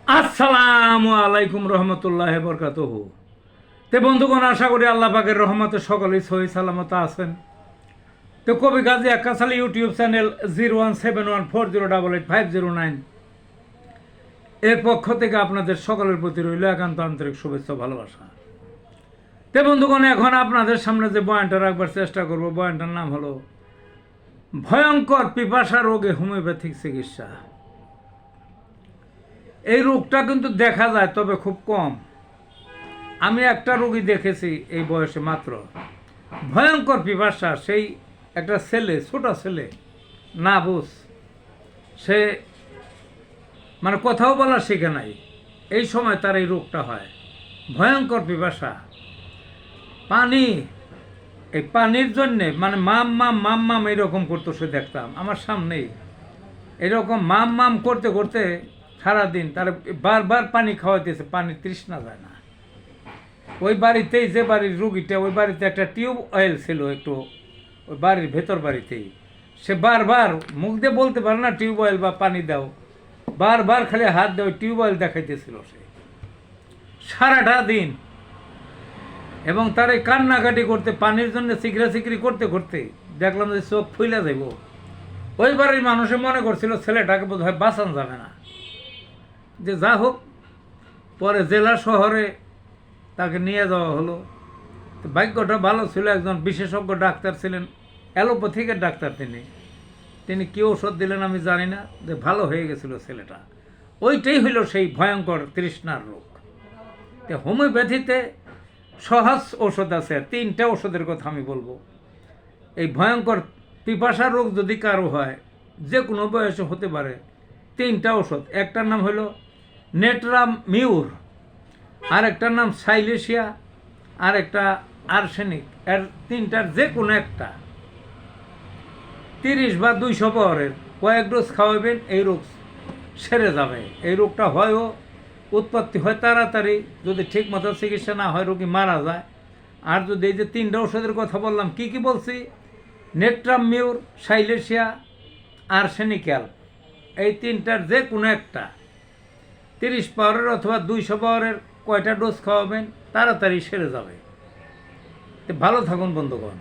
আসসালামু আলাইকুম রহমতুল্লাহ বরকাতুহ। তে বন্ধুগণ, আশা করি আল্লাহ পাকের রহমতে সকলেই সহি সালামত আছেন। তো কবি গাজী আক্কাস আলী ইউটিউব চ্যানেল 017140885009 এর পক্ষ থেকে আপনাদের সকলের প্রতি রইল একান্ত আন্তরিক শুভেচ্ছা ভালোবাসা। তে বন্ধুগণ, এখন আপনাদের সামনে যে বয়ানটা রাখবার চেষ্টা করব, বয়ানটার নাম হলো ভয়ঙ্কর পিপাসা রোগে হোমিওপ্যাথিক চিকিৎসা। এই রোগটা কিন্তু দেখা যায়, তবে খুব কম। আমি একটা রোগী দেখেছি এই বয়সে মাত্র, ভয়ঙ্কর পিপাসা। সেই একটা ছেলে, ছোট ছেলে, না বুঝ, সে মানে কথাও বলা শেখে নাই, এই সময় তার এই রোগটা হয়। ভয়ঙ্কর পিপাসা, পানি, এই পানির জন্যে মানে মাম মাম মাম মাম এইরকম করতো। সে দেখতাম আমার সামনেই এরকম মাম মাম করতে করতে সারাদিন তার বারবার পানি খাওয়াইতেছে, পানির তৃষ্ণা যায় না। ওই বাড়িতেই, যে বাড়ির রুগীটা, ওই বাড়িতে একটা টিউব অয়েল ছিল একটু, ওই বাড়ির ভেতর বাড়িতেই। সে বারবার মুখ দিয়ে বলতে পারে না টিউব অয়েল বা পানি দাও, বারবার খালি হাত দেওয়া টিউব অয়েল দেখাইতেছিল সে সারাটা দিন। এবং তার এই কান্নাকাটি করতে, পানির জন্য চিকরা চিকরি করতে করতে দেখলাম যে চোখ ফুইলা যাইব। ওই বাড়ির মানুষে মনে করছিল ছেলেটাকে বোধ হয় বাঁচানো যাবে না, যে যা হোক পরে জেলা শহরে তাকে নিয়ে যাওয়া হলো। তো ভাগ্যটা ভালো ছিল, একজন বিশেষজ্ঞ ডাক্তার ছিলেন, অ্যালোপ্যাথিকের ডাক্তার। তিনি কী ওষুধ দিলেন আমি জানি না, যে ভালো হয়ে গেছিল ছেলেটা। ওইটাই হইল সেই ভয়ঙ্কর তৃষ্ণার রোগ। তো হোমিওপ্যাথিতে সহজ ওষুধ আছে, 3টা ওষুধের কথা আমি বলবো। এই ভয়ঙ্কর পিপাসা রোগ যদি কারো হয়, যে কোনো বয়সে হতে পারে, 3টা ওষুধ। একটার নাম হলো নেটরাম মিউর, আর একটার নাম সাইলেশিয়া, আর একটা আর্সেনিক। এর 3টার যে কোনো একটা 30 বা 200 পাওয়ারের কয়েক ডোজ খাওয়াবেন, এই রোগ সেরে যাবে। এই রোগটা হয়ও, উৎপত্তি হয় তাড়াতাড়ি, যদি ঠিক মতো চিকিৎসা না হয় রোগী মারা যায়। আর যদি এই যে 3টা ওষুধের কথা বললাম, কি কি বলছি, নেট্রাম মিউর, সাইলেশিয়া, আর্সেনিক্যাল, এই 3টার যে কোনো একটা 30 পাওয়ারের অথবা 200 পাওয়ারের কয়টা ডোজ খাওয়াবেন, তাড়াতাড়ি সেরে যাবে। ভালো থাকুন বন্ধুগণ।